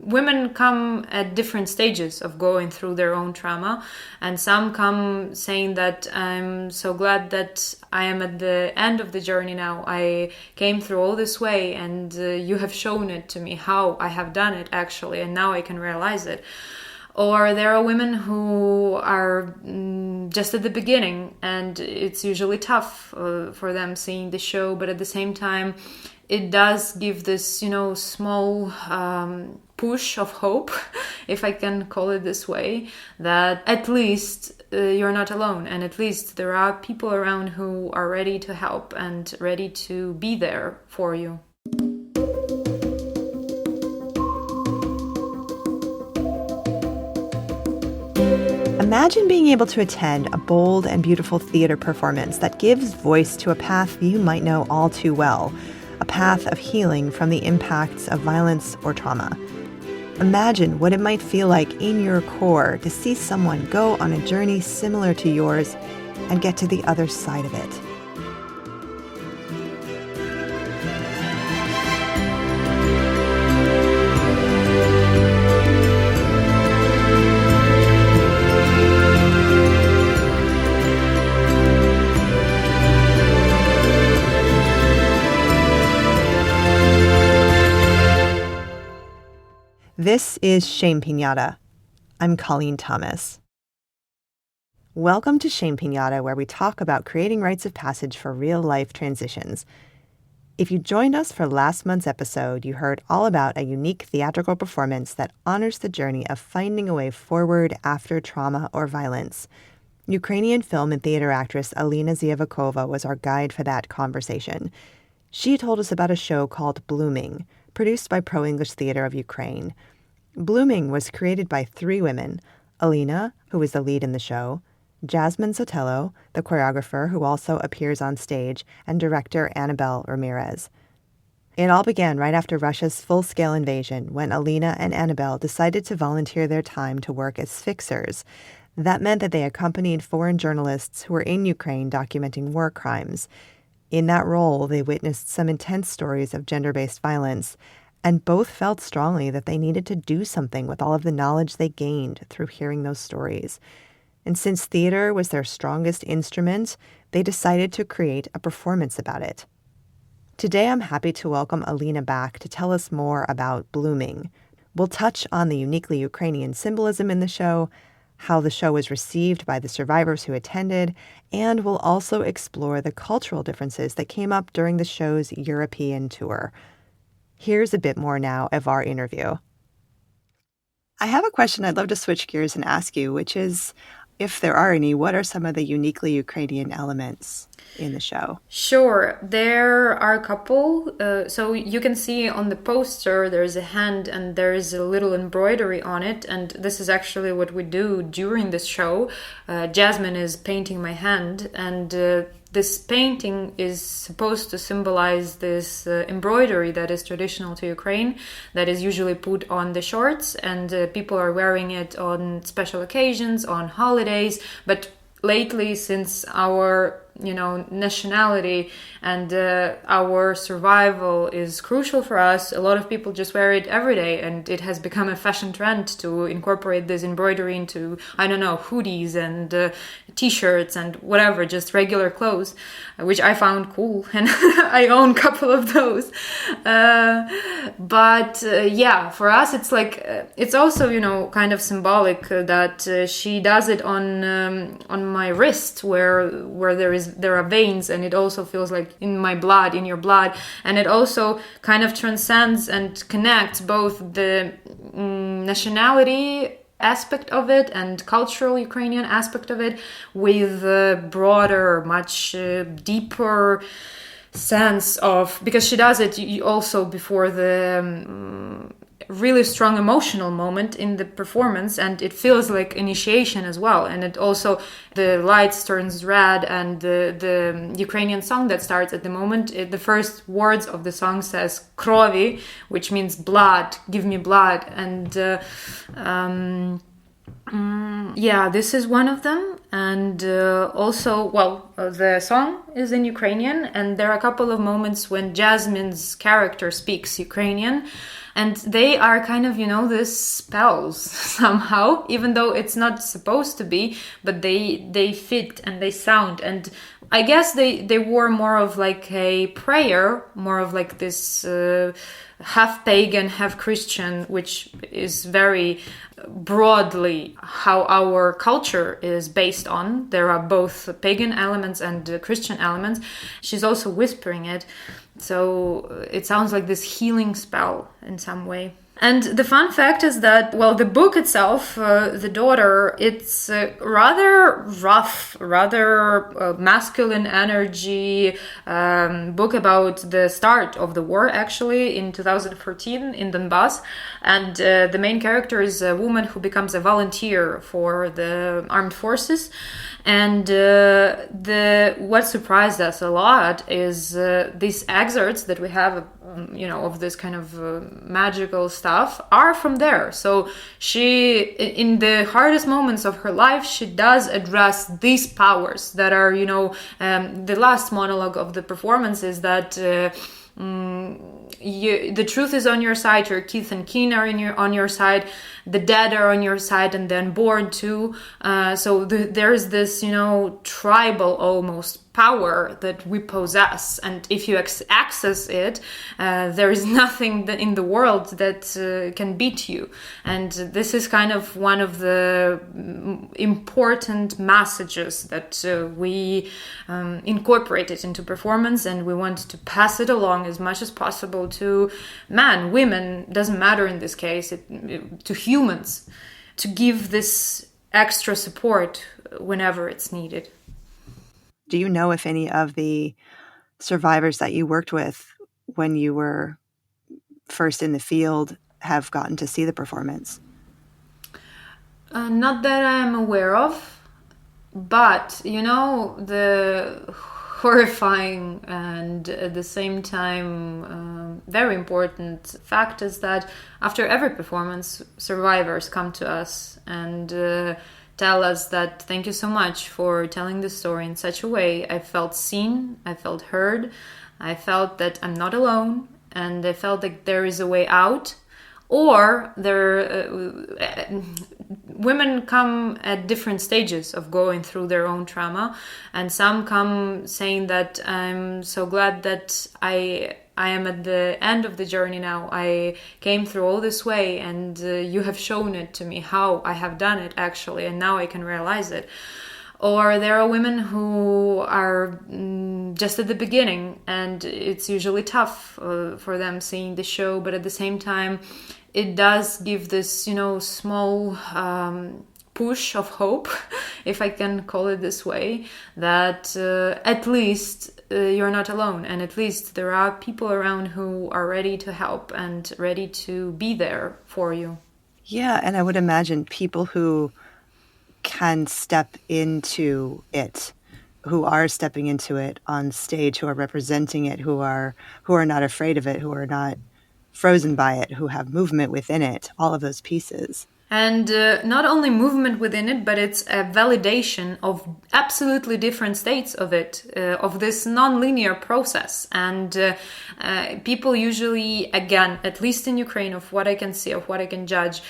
Women come at different stages of going through their own trauma, and some come saying that I'm so glad that I am at the end of the journey now. I came through all this way, and you have shown it to me how I have done it actually, and now I can realize it. Or there are women who are just at the beginning, and it's usually tough for them seeing the show, but at the same time, it does give this, small push of hope, if I can call it this way, that at least you're not alone, and at least there are people around who are ready to help and ready to be there for you. Imagine being able to attend a bold and beautiful theater performance that gives voice to a path you might know all too well, a path of healing from the impacts of violence or trauma. Imagine what it might feel like in your core to see someone go on a journey similar to yours and get to the other side of it. This is Shame Piñata. I'm Colleen Thomas. Welcome to Shame Piñata, where we talk about creating rites of passage for real-life transitions. If you joined us for last month's episode, you heard all about a unique theatrical performance that honors the journey of finding a way forward after trauma or violence. Ukrainian film and theater actress Alina Zievakova was our guide for that conversation. She told us about a show called Blooming, produced by Pro-English Theater of Ukraine. Blooming was created by three women: Alina, who is the lead in the show, Jasmine Sotelo, the choreographer who also appears on stage, and director Annabelle Ramirez. It all began right after Russia's full-scale invasion, when Alina and Annabelle decided to volunteer their time to work as fixers. That meant that they accompanied foreign journalists who were in Ukraine documenting war crimes. In that role, they witnessed some intense stories of gender-based violence, and both felt strongly that they needed to do something with all of the knowledge they gained through hearing those stories. And since theater was their strongest instrument, they decided to create a performance about it. Today, I'm happy to welcome Alina back to tell us more about Blooming. We'll touch on the uniquely Ukrainian symbolism in the show, how the show was received by the survivors who attended, and we'll also explore the cultural differences that came up during the show's European tour. Here's a bit more now of our interview. I have a question I'd love to switch gears and ask you, which is, if there are any, what are some of the uniquely Ukrainian elements in the show? Sure, there are a couple. So you can see on the poster there's a hand and there is a little embroidery on it, and this is actually what we do during this show. Jasmine is painting my hand, and this painting is supposed to symbolize this embroidery that is traditional to Ukraine, that is usually put on the shorts, and people are wearing it on special occasions, on holidays. But lately, since our nationality and our survival is crucial for us, a lot of people just wear it every day, and it has become a fashion trend to incorporate this embroidery into, hoodies and t-shirts and whatever, just regular clothes, which I found cool, and I own a couple of those. But for us, it's like it's also kind of symbolic that she does it on my wrist, where there are veins, and it also feels like in my blood, in your blood, and it also kind of transcends and connects both the nationality aspect of it and cultural Ukrainian aspect of it with a broader, much deeper sense of, because she does it also before the really strong emotional moment in the performance, and it feels like initiation as well. And it also, the lights turns red, and the Ukrainian song that starts at the moment, the first words of the song says "krovi," which means blood, give me blood. And this is one of them. And also, the song is in Ukrainian, and there are a couple of moments when Jasmine's character speaks Ukrainian. And they are kind of, this spells somehow, even though it's not supposed to be, but they fit and they sound. And I guess they were more of like a prayer, more of like this half pagan, half Christian, which is very broadly how our culture is based on. There are both pagan elements and Christian elements. She's also whispering it. So it sounds like this healing spell in some way. And the fun fact is that, the book itself, The Daughter, it's rather rough, rather masculine energy book about the start of the war, actually, in 2014 in Donbass. And the main character is a woman who becomes a volunteer for the armed forces. And what surprised us a lot is these excerpts that we have, of this kind of magical stuff are from there. So she, in the hardest moments of her life, she does address these powers that are, the last monologue of the performance is that the truth is on your side, your kith and kin are on your side, the dead are on your side, and the unborn too. So there's this, tribal almost power that we possess, and if you access it, there is nothing in the world that can beat you. And this is kind of one of the important messages that we incorporated into performance, and we want to pass it along as much as possible to men, women, doesn't matter in this case, to humans, to give this extra support whenever it's needed. Do you know if any of the survivors that you worked with when you were first in the field have gotten to see the performance? Not that I'm aware of, but, the horrifying and at the same time very important fact is that after every performance, survivors come to us and tell us that thank you so much for telling the story in such a way. I felt seen, I felt heard, I felt that I'm not alone, and I felt like there is a way out. Or women come at different stages of going through their own trauma, and some come saying that I'm so glad that I am at the end of the journey now. I came through all this way, and you have shown it to me how I have done it actually, and now I can realize it. Or there are women who are just at the beginning, and it's usually tough for them seeing the show, but at the same time, it does give this, small push of hope, if I can call it this way, that at least you're not alone, and at least there are people around who are ready to help and ready to be there for you. Yeah, and I would imagine people who can step into it, who are stepping into it on stage, who are representing it, who are not afraid of it, who are not frozen by it, who have movement within it, all of those pieces. And not only movement within it, but it's a validation of absolutely different states of it, of this non-linear process. And people usually, again, at least in Ukraine, of what I can see, of what I can judge,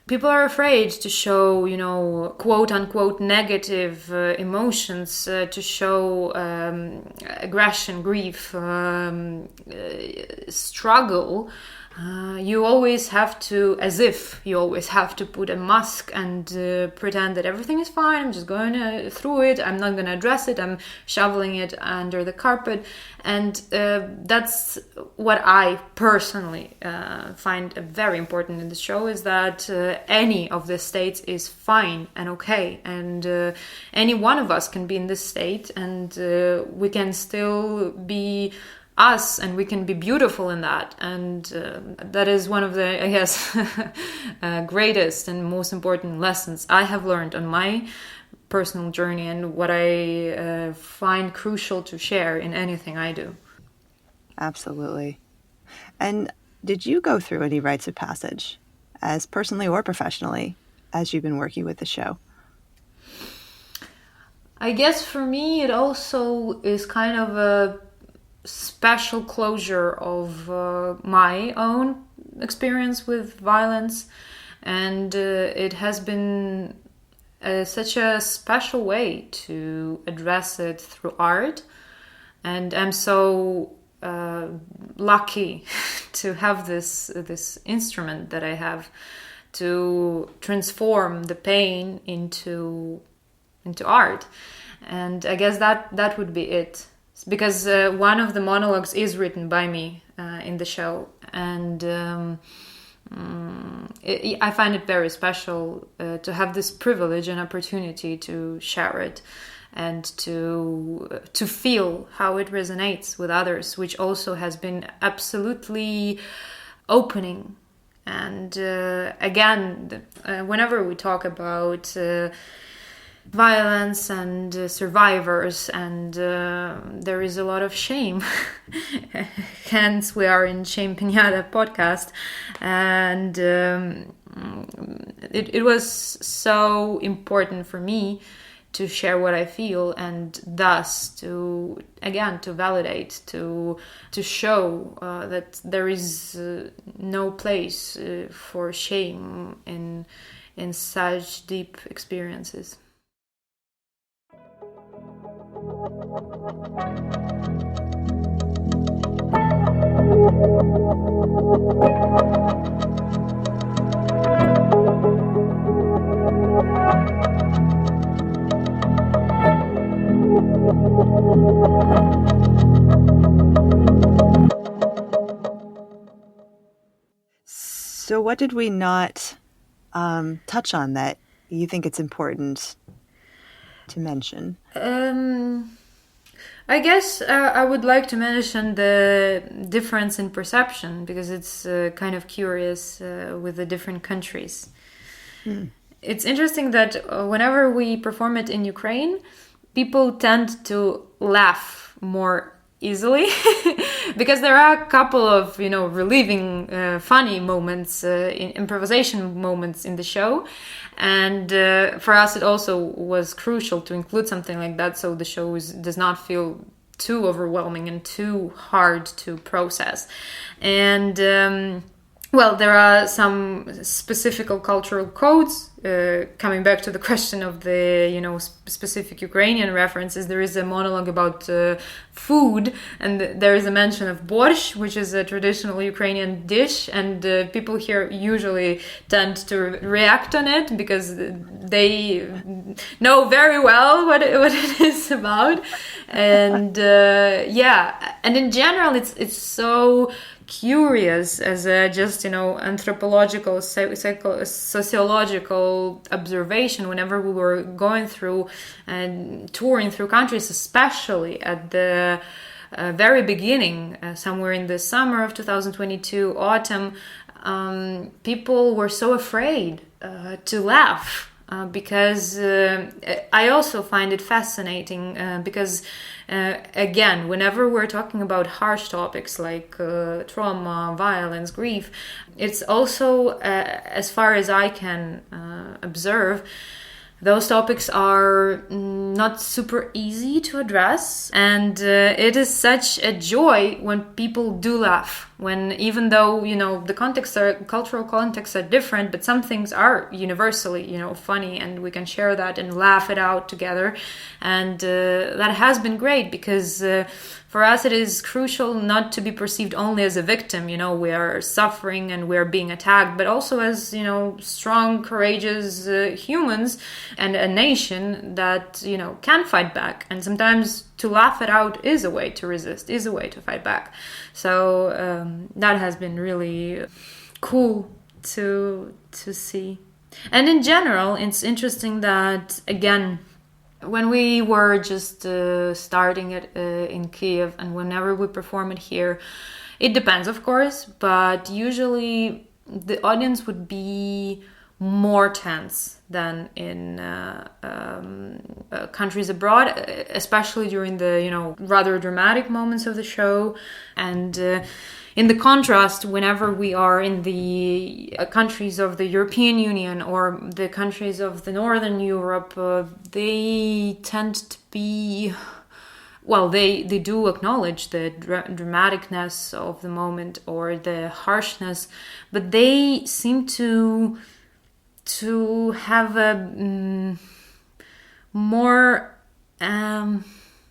people are afraid to show, quote unquote, negative emotions, to show aggression, grief, struggle. You always have to, as if you always have to put a mask and pretend that everything is fine. I'm just going through it. I'm not going to address it. I'm shoveling it under the carpet. And that's what I personally find very important in the show, is that any of the states is fine and okay. And any one of us can be in this state, and we can still be us, and we can be beautiful in that. And that is one of the, I guess, greatest and most important lessons I have learned on my personal journey, and what I find crucial to share in anything I do. Absolutely. And did you go through any rites of passage, as personally or professionally, as you've been working with the show? I guess for me it also is kind of a special closure of my own experience with violence, and it has been such a special way to address it through art. And I'm so lucky to have this instrument that I have to transform the pain into art. And I guess that would be it, because one of the monologues is written by me in the show, and I find it very special to have this privilege and opportunity to share it and to feel how it resonates with others, which also has been absolutely opening. And again, whenever we talk about violence and survivors, and there is a lot of shame. Hence, we are in Shame Piñata podcast, and it was so important for me to share what I feel, and thus to validate, to show that there is no place for shame in such deep experiences. So what did we not touch on that you think it's important to mention? I guess I would like to mention the difference in perception, because it's kind of curious with the different countries. It's interesting that whenever we perform it in Ukraine, people tend to laugh more easily because there are a couple of relieving funny moments, improvisation moments in the show, and for us it also was crucial to include something like that, so the show does not feel too overwhelming and too hard to process. And well, there are some specific cultural codes. Coming back to the question of the specific Ukrainian references, there is a monologue about food, and there is a mention of borscht, which is a traditional Ukrainian dish, and people here usually tend to react on it because they know very well what it is about. And and in general it's so curious as a just anthropological, sociological observation whenever we were going through and touring through countries, especially at the very beginning, somewhere in the summer of 2022, autumn. People were so afraid to laugh. Because I also find it fascinating because, again, whenever we're talking about harsh topics like trauma, violence, grief, it's also, as far as I can observe, those topics are not super easy to address, and it is such a joy when people do laugh. When, even though the cultural contexts are different, but some things are universally funny, and we can share that and laugh it out together, and that has been great because for us it is crucial not to be perceived only as a victim. We are suffering and we're being attacked, but also as strong, courageous humans and a nation that can fight back, and sometimes to laugh it out is a way to resist, is a way to fight back. So that has been really cool to see. And in general, it's interesting that, again, when we were just starting it in Kiev, and whenever we perform it here, it depends, of course, but usually the audience would be more tense than in countries abroad, especially during the rather dramatic moments of the show. And in the contrast, whenever we are in the countries of the European Union or the countries of the Northern Europe, they tend to be well, they do acknowledge the dramaticness of the moment or the harshness, but they seem to have a more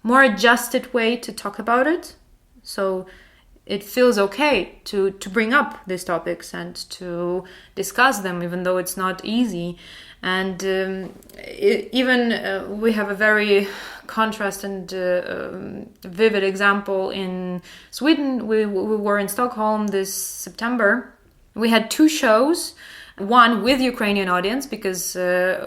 adjusted way to talk about it. So it feels okay to bring up these topics and to discuss them, even though it's not easy. And we have a very contrast and vivid example in Sweden. We were in Stockholm this September. We had 2 shows. One with Ukrainian audience, because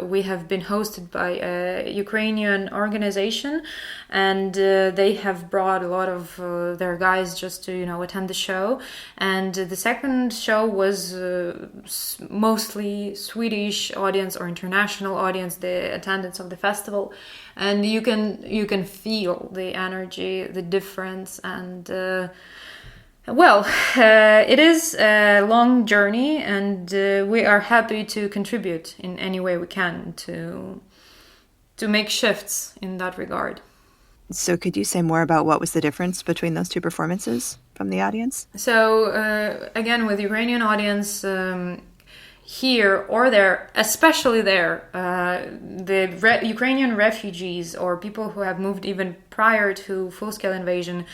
we have been hosted by a Ukrainian organization, and they have brought a lot of their guys just to attend the show. And the second show was mostly Swedish audience or international audience, the attendance of the festival, and you can feel the energy, the difference, and it is a long journey, and we are happy to contribute in any way we can to make shifts in that regard. So could you say more about what was the difference between those 2 performances from the audience? So again, with Ukrainian audience, here or there, especially there, the Ukrainian refugees or people who have moved even prior to full-scale invasion,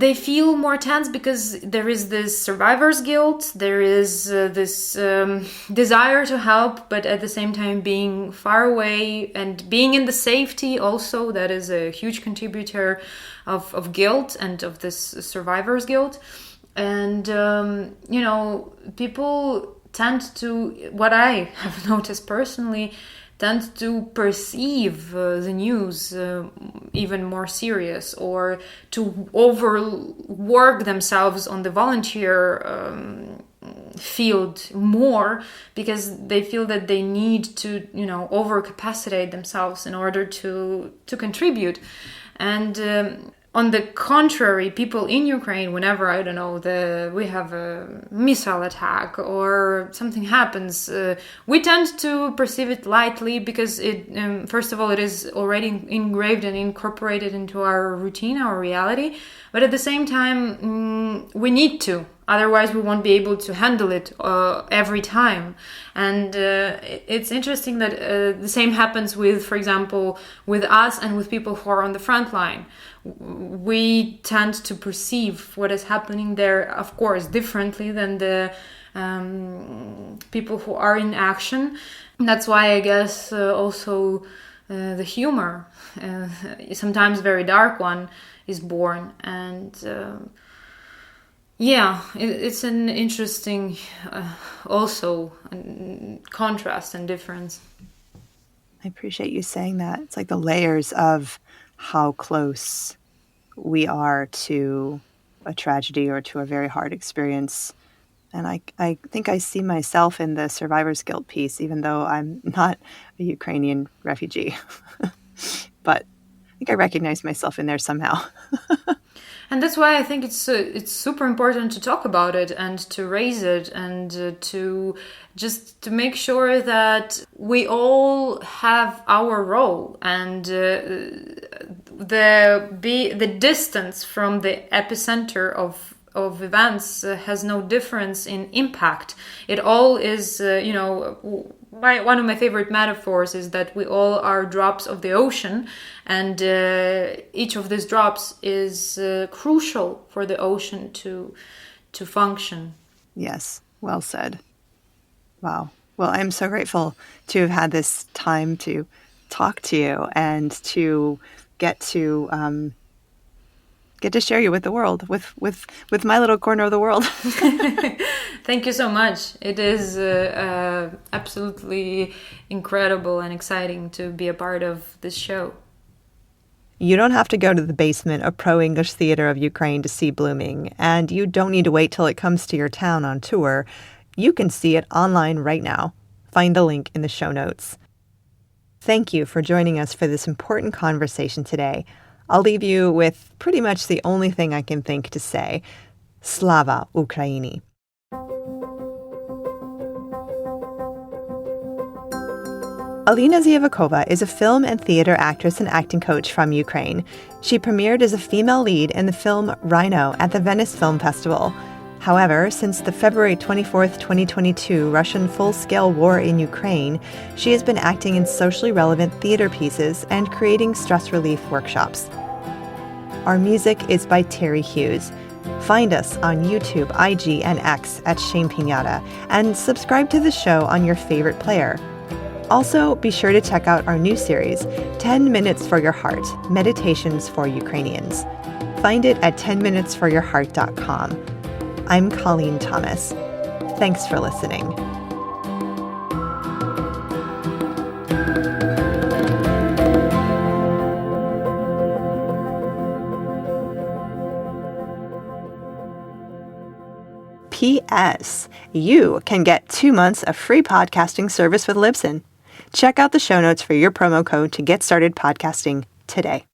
they feel more tense because there is this survivor's guilt, there is this desire to help, but at the same time being far away and being in the safety also, that is a huge contributor of guilt and of this survivor's guilt. And, people tend to, what I have noticed personally, tend to perceive the news even more serious, or to overwork themselves on the volunteer field more, because they feel that they need to overcapacitate themselves in order to contribute. And on the contrary, people in Ukraine, whenever, we have a missile attack or something happens, we tend to perceive it lightly because it, first of all, it is already engraved and incorporated into our routine, our reality. But at the same time, we need to. Otherwise, we won't be able to handle it every time. And it's interesting that the same happens with, for example, with us and with people who are on the front line. We tend to perceive what is happening there, of course, differently than the people who are in action. And that's why I guess also the humor, sometimes very dark one, is born. And it's an interesting also contrast and difference. I appreciate you saying that. It's like the layers of how close we are to a tragedy or to a very hard experience. And I think I see myself in the survivor's guilt piece, even though I'm not a Ukrainian refugee. But I think I recognize myself in there somehow. And that's why I think it's super important to talk about it and to raise it and to make sure that we all have our role, and the distance from the epicenter of events has no difference in impact. It all is, one of my favorite metaphors is that we all are drops of the ocean, and each of these drops is crucial for the ocean to function. Yes, well said. Wow. Well, I'm so grateful to have had this time to talk to you and to get to share you with the world, with my little corner of the world. Thank you so much. It is absolutely incredible and exciting to be a part of this show. You don't have to go to the basement of Pro-English Theater of Ukraine to see Blooming, and you don't need to wait till it comes to your town on tour. You can see it online right now. Find the link in the show notes. Thank you for joining us for this important conversation today. I'll leave you with pretty much the only thing I can think to say. Slava Ukraini. Alina Zievakova is a film and theater actress and acting coach from Ukraine. She premiered as a female lead in the film Rhino at the Venice Film Festival. However, since the February 24, 2022 Russian full-scale war in Ukraine, she has been acting in socially relevant theater pieces and creating stress relief workshops. Our music is by Terry Hughes. Find us on YouTube, IG, and X at Shame Piñata, and subscribe to the show on your favorite player. Also, be sure to check out our new series, 10 Minutes for Your Heart, Meditations for Ukrainians. Find it at 10minutesforyourheart.com. I'm Colleen Thomas. Thanks for listening. P.S. You can get 2 months of free podcasting service with Libsyn. Check out the show notes for your promo code to get started podcasting today.